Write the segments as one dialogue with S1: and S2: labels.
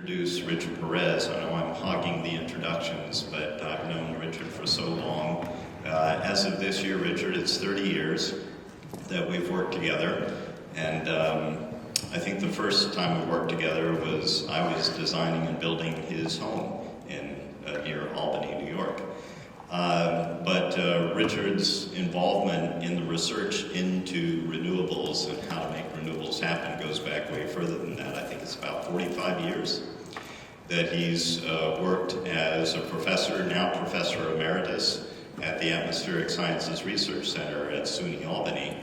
S1: introduce Richard Perez. I know I'm hogging the introductions, but I've known Richard for so long. As of this year, Richard, it's 30 years that we've worked together, and I think the first time we worked together was I was designing and building his home in near Albany, New York. But Richard's involvement in the research into renewables and how to make renewables happen goes back way further than that. I think it's about 45 years that he's worked as a professor, now Professor Emeritus, at the Atmospheric Sciences Research Center at SUNY Albany.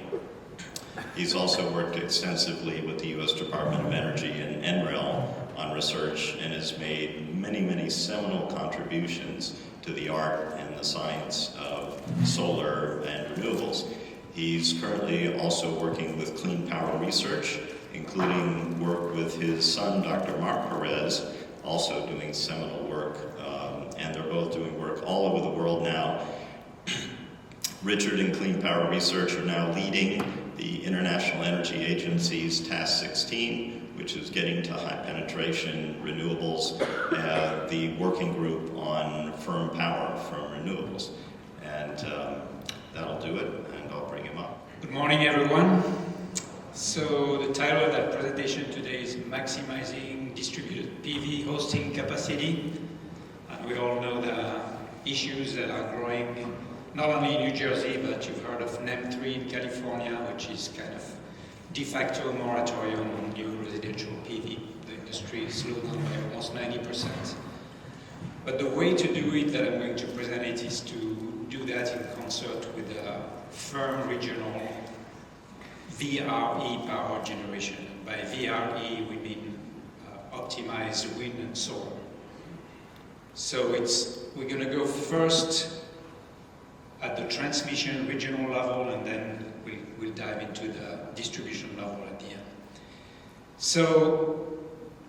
S1: He's also worked extensively with the U.S. Department of Energy and NREL on research and has made many, many seminal contributions to the art and the science of solar and renewables. He's currently also working with clean power research, including work with his son, Dr. Mark Perez, also doing seminal work, and they're both doing work all over the world now. Richard and Clean Power Research are now leading the International Energy Agency's Task 16, which is getting to high penetration renewables, the working group on firm power from renewables. And that'll do it, and I'll bring him up.
S2: Good morning, everyone. So the title of that presentation today is Maximizing Distributed PV Hosting Capacity. And we all know the issues that are growing, not only in New Jersey, but you've heard of NEM 3 in California, which is kind of de facto moratorium on new residential PV. The industry is slowed down by almost 90%. But the way to do it that I'm going to present it is to do that in concert with a firm regional VRE power generation. And by VRE, we mean optimized wind and solar. So we're going to go first at the transmission regional level, and then we'll dive into the distribution level at the end. So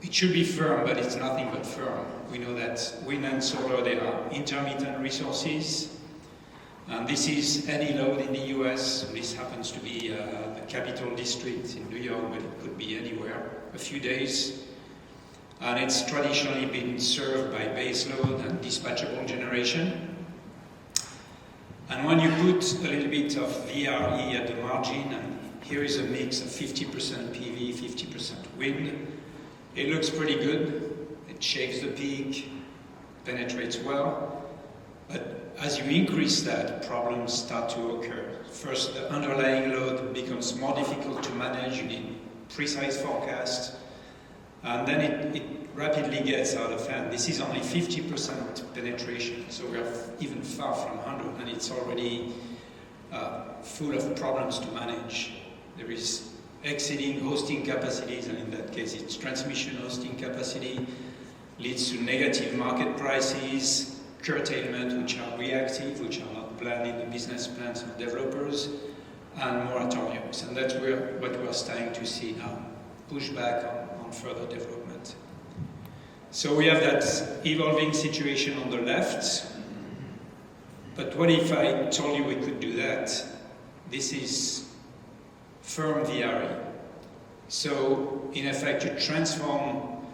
S2: it should be firm, but it's nothing but firm. We know that wind and solar, they are intermittent resources. And this is any load in the US. This happens to be the Capital District in New York, but it could be anywhere, a few days. And it's traditionally been served by base load and dispatchable generation. And when you put a little bit of VRE at the margin, and here is a mix of 50% PV, 50% wind, it looks pretty good. It shapes the peak, penetrates well. But as you increase that, problems start to occur. First, the underlying load becomes more difficult to manage. You need precise forecast. And then it rapidly gets out of hand. This is only 50% penetration, so we are even far from 100, and it's already full of problems to manage. There is exceeding hosting capacities, and in that case it's transmission hosting capacity, leads to negative market prices, curtailment, which are reactive, which are not planned in the business plans of developers, and moratoriums. And that's what we're starting to see now, pushback on further development. So we have that evolving situation on the left, but what if I told you we could do that? This is firm VRE. So in effect, you transform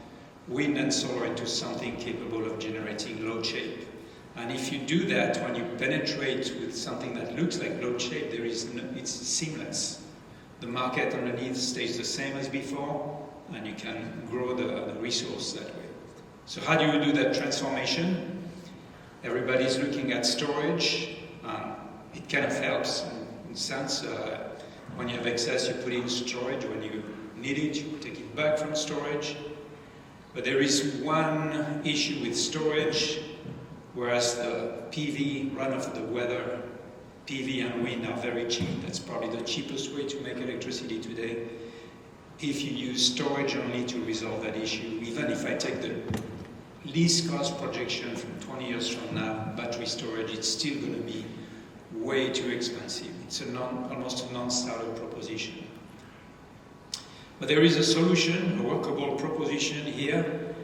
S2: wind and solar into something capable of generating load shape. And if you do that, when you penetrate with something that looks like load shape, it's seamless. The market underneath stays the same as before, and you can grow the resource that way. So how do you do that transformation? Everybody's looking at storage. It kind of helps in a sense. When you have excess, you put in storage. When you need it, you take it back from storage. But there is one issue with storage, whereas the PV, run-of-the-weather, PV and wind are very cheap. That's probably the cheapest way to make electricity today. If you use storage only to resolve that issue, even if I take the least cost projection from 20 years from now, battery storage, it's still going to be way too expensive. It's almost a non-starter proposition. But there is a solution, a workable proposition here,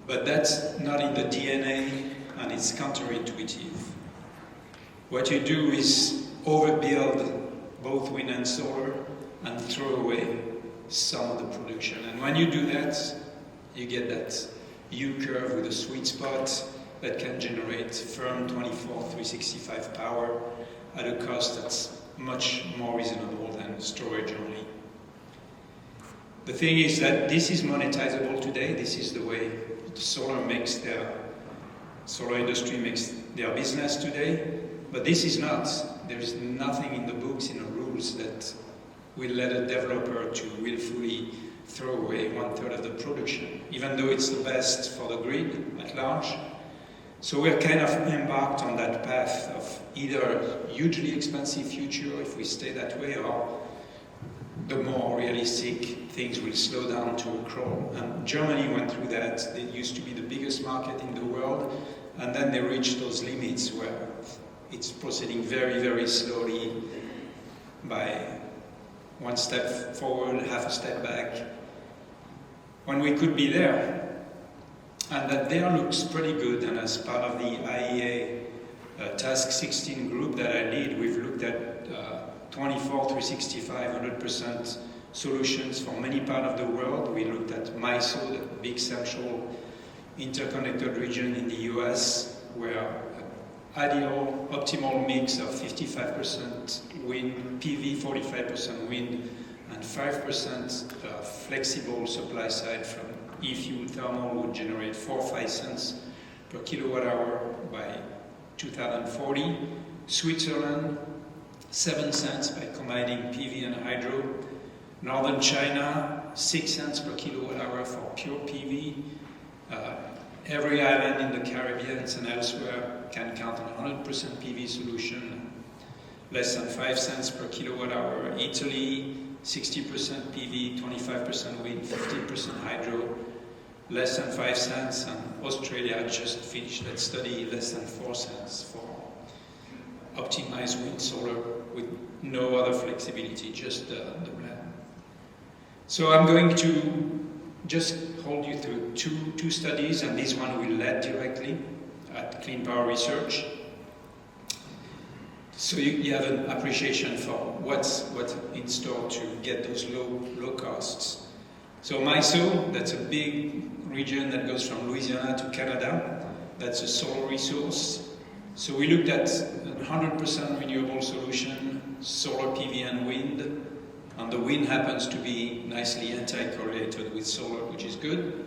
S2: but that's not in the DNA, and it's counterintuitive. What you do is overbuild both wind and solar and throw away some of the production. And when you do that, you get that U-curve with a sweet spot that can generate firm 24/365 power at a cost that's much more reasonable than storage only. The thing is that this is monetizable today. This is the way the solar industry makes their business today, but this is not. There is nothing in the books, in the rules, that will let a developer to willfully throw away 1/3 of the production, even though it's the best for the grid at large. So we're kind of embarked on that path of either hugely expensive future if we stay that way, or the more realistic things will slow down to a crawl. And Germany went through that. They used to be the biggest market in the world, and then they reached those limits where it's proceeding very, very slowly by one step forward, half a step back, when we could be there. And that there looks pretty good, and as part of the IEA Task 16 group that I lead, we've looked at 24/365, 100% solutions for many parts of the world. We looked at MISO, the big central interconnected region in the US, where ideal, optimal mix of 55% wind, PV, 45% wind, and 5% flexible supply side from e-fuel thermal would generate 4 or 5 cents per kilowatt hour by 2040. Switzerland, 7 cents by combining PV and hydro. Northern China, 6 cents per kilowatt hour for pure PV. Every island in the Caribbean and elsewhere can count on 100% PV solution, less than 5 cents per kilowatt hour. Italy, 60% PV, 25% wind, 15% hydro, less than 5 cents. And Australia just finished that study, less than 4 cents for optimized wind solar with no other flexibility, just the blend. So I'm going to just hold you through two studies, and this one we led directly at Clean Power Research. So you have an appreciation for what's in store to get those low costs. So MISO, that's a big region that goes from Louisiana to Canada. That's a solar resource. So we looked at 100% renewable solution, solar PV and wind. And the wind happens to be nicely anti-correlated with solar, which is good.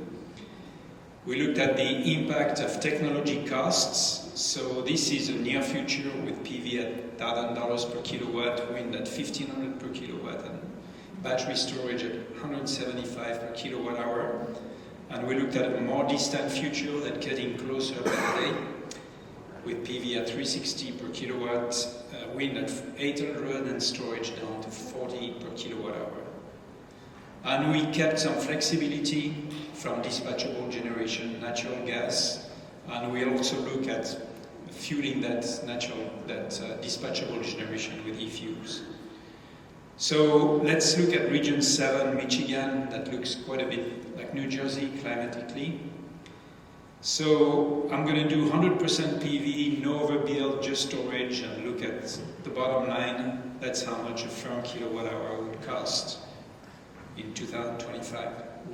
S2: We looked at the impact of technology costs. So this is a near future with PV at $1,000 per kilowatt, wind at $1,500 per kilowatt, and battery storage at $175 per kilowatt hour. And we looked at a more distant future that's getting closer by the day, with PV at $360 per kilowatt, wind at $800, and storage down to $40 per kilowatt hour. And we kept some flexibility from dispatchable generation, natural gas, and we also look at fueling that dispatchable generation with e-fuels. So let's look at Region 7, Michigan, that looks quite a bit like New Jersey climatically. So I'm going to do 100% PV, no overbuild, just storage, and look at the bottom line. That's how much a firm kilowatt hour would cost in 2025.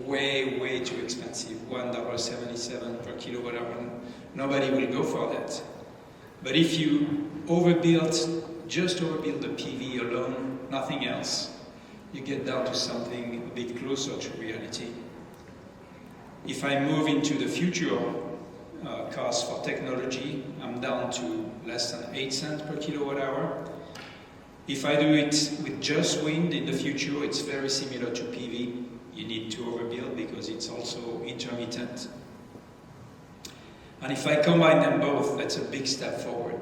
S2: Way, way too expensive, $1.77 per kilowatt hour. Nobody will go for that. But if you just overbuild the PV alone, nothing else, you get down to something a bit closer to reality. If I move into the future cost for technology, I'm down to less than 8 cents per kilowatt hour. If I do it with just wind in the future, it's very similar to PV. You need to overbuild because it's also intermittent. And if I combine them both, that's a big step forward.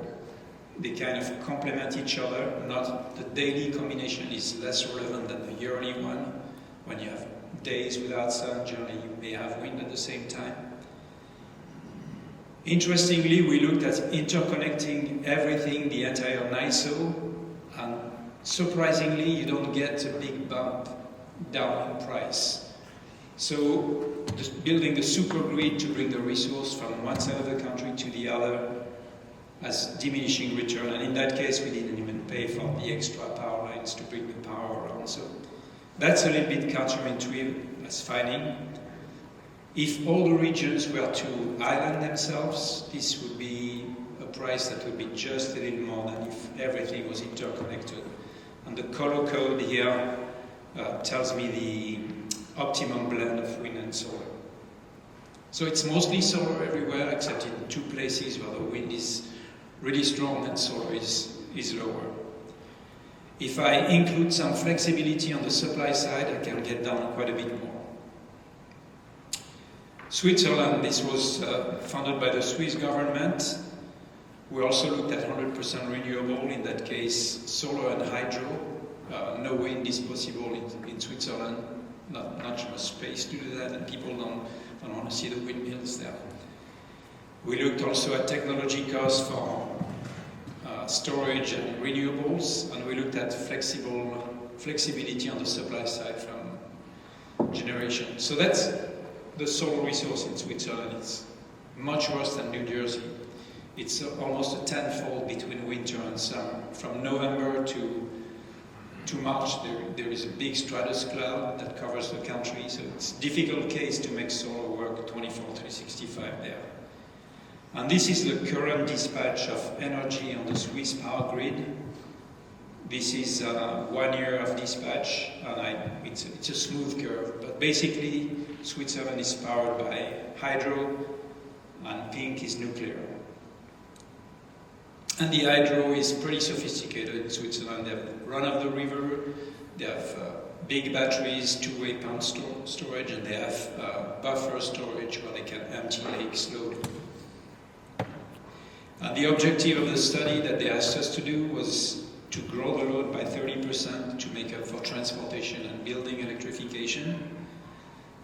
S2: They kind of complement each other. Not the daily combination is less relevant than the yearly one. When you have days without sun, generally you may have wind at the same time. Interestingly, we looked at interconnecting everything, the entire NISO, and surprisingly, you don't get a big bump down in price. So building the super grid to bring the resource from one side of the country to the other has diminishing return, and in that case, we didn't even pay for the extra power lines to bring the power around. So that's a little bit counterintuitive as finding. If all the regions were to island themselves, this would be a price that would be just a little more than if everything was interconnected. And the color code here tells me the optimum blend of wind and solar. So it's mostly solar everywhere, except in 2 places where the wind is really strong and solar is lower. If I include some flexibility on the supply side, I can get down quite a bit more. Switzerland, this was funded by the Swiss government. We also looked at 100% renewable, in that case solar and hydro. No wind is possible in Switzerland, not much space to do that, and people don't want to see the windmills there. We looked also at technology costs for storage and renewables, and we looked at flexibility on the supply side from generation. So that's the solar resource in Switzerland. It's much worse than New Jersey. It's almost a tenfold between winter and summer. From November to March, there is a big stratus cloud that covers the country, so it's a difficult case to make solar work 24/365 there. And this is the current dispatch of energy on the Swiss power grid. This is 1 year of dispatch, and it's a smooth curve, but basically Switzerland is powered by hydro, and pink is nuclear. And the hydro is pretty sophisticated in Switzerland. They have run-of-the-river, they have big batteries, 2-way pump storage, and they have buffer storage where they can empty lakes slowly. And the objective of the study that they asked us to do was to grow the load by 30% to make up for transportation and building electrification,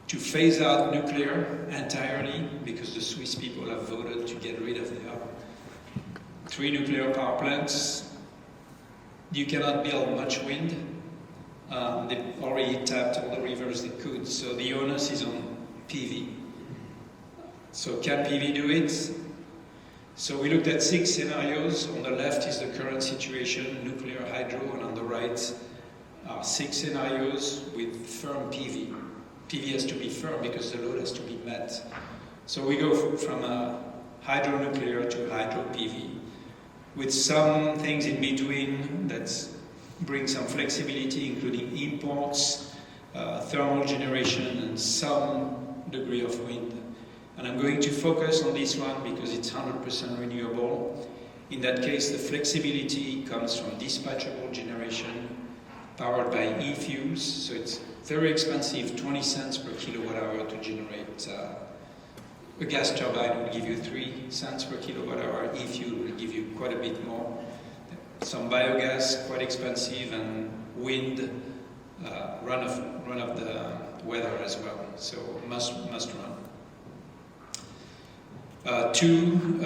S2: to phase out nuclear entirely, because the Swiss people have voted to get rid of their 3 nuclear power plants. You cannot build much wind. They've already tapped all the rivers they could, so the onus is on PV. So can PV do it? So we looked at 6 scenarios. On the left is the current situation, nuclear, hydro, and on the right are 6 scenarios with firm PV. PV has to be firm because the load has to be met. So we go from hydro-nuclear to hydro-PV, with some things in between that bring some flexibility, including imports, thermal generation, and some degree of wind. And I'm going to focus on this one because it's 100% renewable. In that case, the flexibility comes from dispatchable generation powered by e-fuels, so it's very expensive, 20 cents per kilowatt hour to generate. A gas turbine will give you 3 cents per kilowatt hour, e-fuel will give you quite a bit more. Some biogas, quite expensive, and wind, run of the weather as well, so must run. 2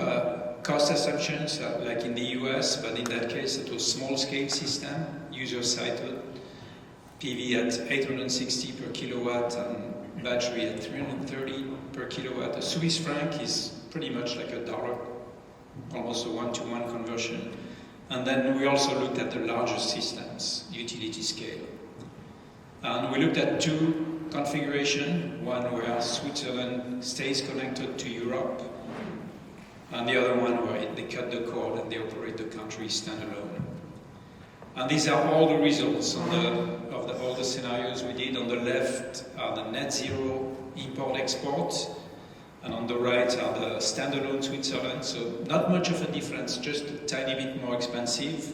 S2: cost assumptions, like in the US, but in that case it was small-scale system, user-sited, PV at 860 per kilowatt and battery at 330 per kilowatt. A Swiss franc is pretty much like $1, almost a 1-to-1 conversion. And then we also looked at the larger systems, utility scale. And we looked at 2 configurations, one where Switzerland stays connected to Europe, and the other one where they cut the cord and they operate the country standalone. And these are all the results of all the scenarios we did. On the left are the net zero import-export, and on the right are the standalone Switzerland, so not much of a difference, just a tiny bit more expensive.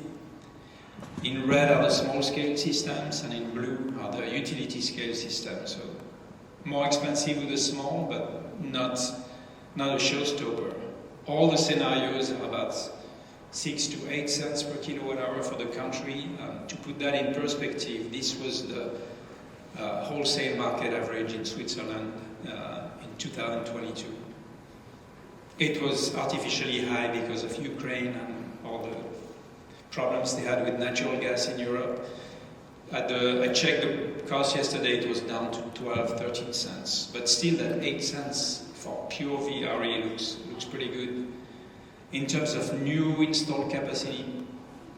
S2: In red are the small-scale systems, and in blue are the utility-scale systems, so more expensive with the small, but not a showstopper. All the scenarios are about 6 to 8 cents per kilowatt hour for the country. To put that in perspective, this was the wholesale market average in Switzerland in 2022. It was artificially high because of Ukraine and all the problems they had with natural gas in Europe. I checked the cost yesterday, it was down to 12-13 cents, but still that 8 cents for pure VRE looks pretty good. In terms of new installed capacity,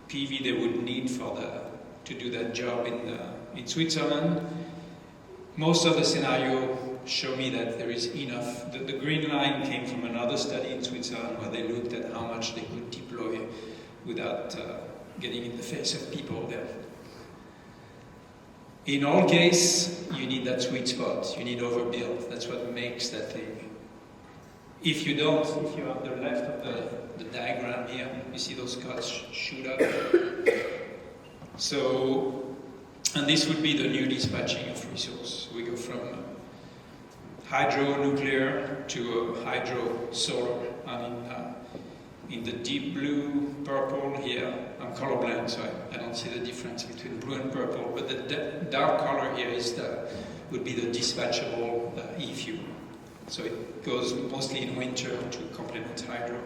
S2: PV they would need to do that job in Switzerland, most of the scenario show me that there is enough. The green line came from another study in Switzerland where they looked at how much they could deploy without getting in the face of people there. In all cases, you need that sweet spot. You need overbuild. That's what makes that thing. If you don't, if you're on the left of the diagram here, you see those cuts shoot up. So, and this would be the new dispatching of resource. We go from hydro-nuclear to hydro-solar. And in the deep blue, purple here, I'm colorblind, so I don't see the difference between blue and purple, but the dark color here would be the dispatchable e-fuel. So it goes mostly in winter to complement hydro.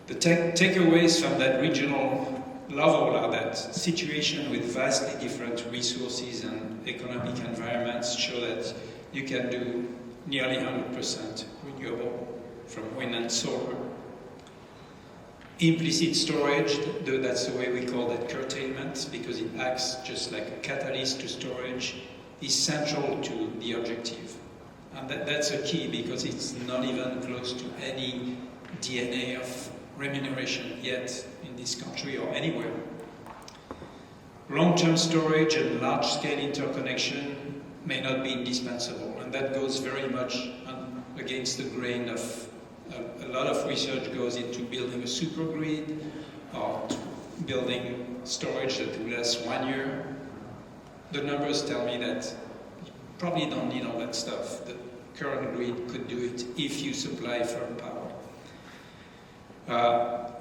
S2: The takeaways from that regional level are that situation with vastly different resources and economic environments show that you can do nearly 100% renewable from wind and solar. Implicit storage, that's the way we call that curtailment, because it acts just like a catalyst to storage, is central to the objective. And that's a key, because it's not even close to any DNA of remuneration yet in this country or anywhere. Long-term storage and large-scale interconnection may not be indispensable, and that goes very much against the grain of a lot of research goes into building a supergrid or building storage that will last 1 year. The numbers tell me that you probably don't need all that stuff. The current grid could do it if you supply firm power.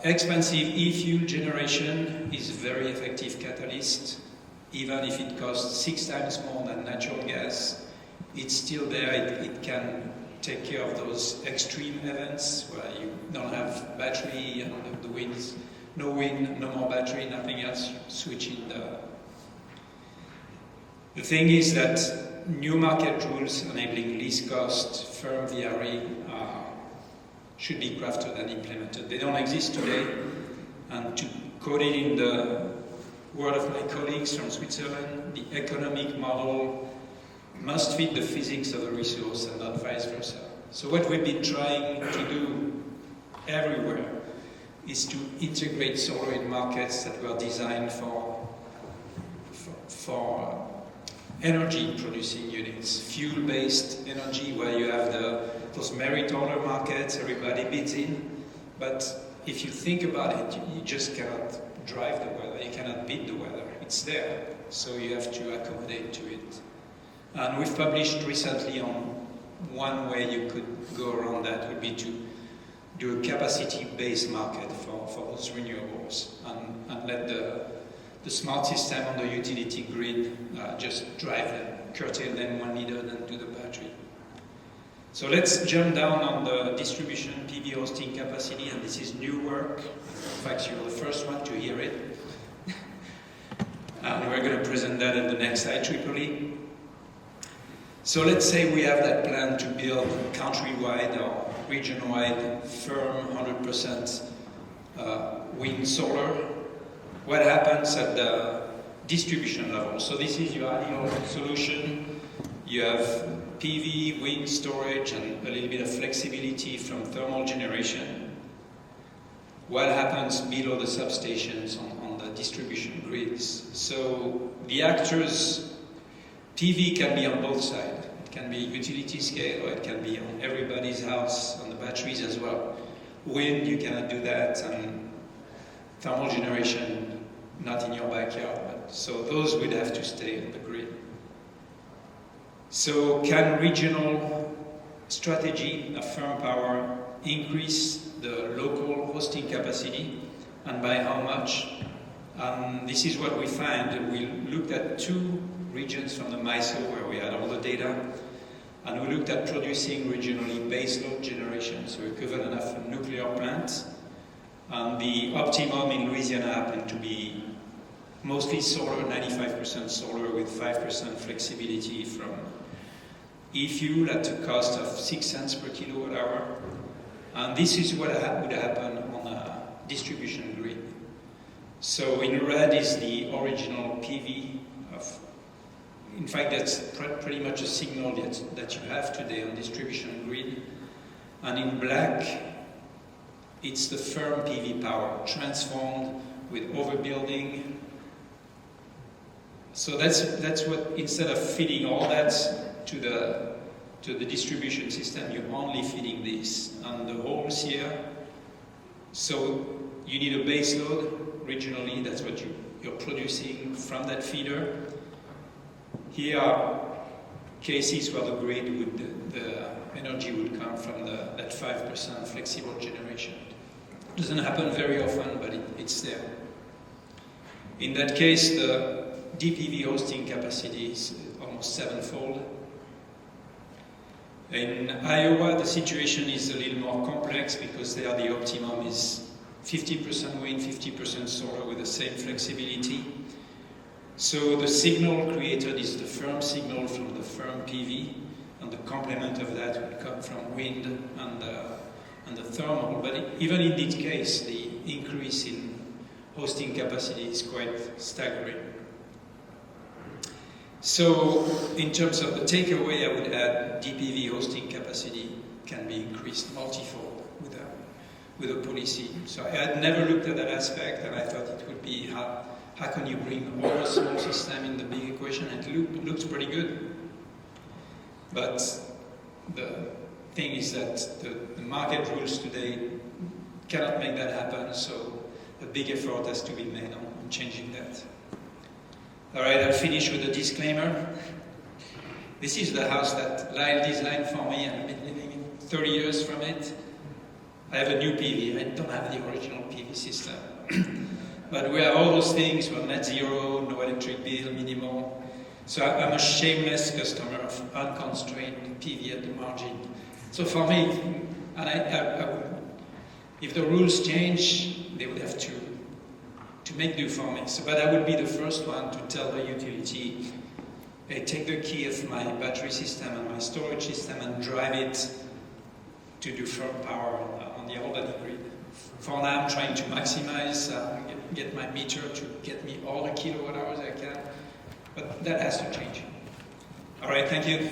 S2: Expensive e-fuel generation is a very effective catalyst. Even if it costs 6 times more than natural gas, it's still there. It can take care of those extreme events where you don't have battery and the winds, no wind, no more battery, nothing else, you switch in the thing is that new market rules enabling least cost, firm VRE should be crafted and implemented. They don't exist today, and to quote it in the word of my colleagues from Switzerland, the economic model must fit the physics of the resource and not vice versa. So what we've been trying to do everywhere is to integrate solar in markets that were designed for energy producing units, fuel-based energy, where you have those merit order markets, everybody bids in. But if you think about it, you just cannot drive the weather, you cannot bid the weather. It's there, so you have to accommodate to it. And we've published recently on one way you could go around that would be to do a capacity-based market for those renewables and let the smart system on the utility grid just drive them, curtail them when needed and do the battery. So let's jump down on the distribution PV hosting capacity, and this is new work. In fact, you're the first one to hear it. And we're going to present that at the next IEEE. So let's say we have that plan to build countrywide or region-wide firm 100% wind solar. What happens at the distribution level? So this is your ideal solution. You have PV, wind storage, and a little bit of flexibility from thermal generation. What happens below the substations on the distribution grids? So the actors, PV can be on both sides. It can be utility scale, or it can be on everybody's house, on the batteries as well. Wind, you cannot do that, and thermal generation, not in your backyard. So those would have to stay on the grid. So can regional strategy of firm power increase the local hosting capacity, and by how much? This is what we find. We looked at 2 regions from the MISO where we had all the data, and we looked at producing regionally baseload generation, so equivalent of a nuclear plant. And the optimum in Louisiana happened to be mostly solar, 95% solar with 5% flexibility from e-fuel at a cost of 6 cents per kilowatt hour. And this is what would happen on a distribution grid. So in red is the original PV of in fact, that's pretty much a signal that you have today on distribution grid. And in black, it's the firm PV power transformed with overbuilding. So that's what, instead of feeding all that to the distribution system, you're only feeding this and the holes here. So you need a base load regionally. That's what you're producing from that feeder. Here are cases where the grid the energy would come from that 5% flexible generation. It doesn't happen very often, but it's there. In that case, the DPV hosting capacity is almost sevenfold. In Iowa, the situation is a little more complex because there the optimum is 50% wind, 50% solar with the same flexibility. So the signal created is the firm signal from the firm PV, and the complement of that would come from wind and the thermal. But even in this case, the increase in hosting capacity is quite staggering. So in terms of the takeaway, I would add DPV hosting capacity can be increased multifold with a policy. So I had never looked at that aspect, and I thought it would be how can you bring all the small system in the big equation? It looks pretty good. But the thing is that the market rules today cannot make that happen, so a big effort has to be made on changing that. All right, I'll finish with a disclaimer. This is the house that Lyle designed for me, and I've been living 30 years from it. I have a new PV. I don't have the original PV system. But we have all those things. We're net zero, no electric bill, minimal. So I'm a shameless customer of unconstrained PV at the margin. So for me, and if the rules change, they would have to make do for me. So, but I would be the first one to tell the utility, hey, take the key of my battery system and my storage system and drive it to do firm power on the Albany grid. For now, I'm trying to maximize, get my meter to get me all the kilowatt hours I can, but that has to change. All right, thank you.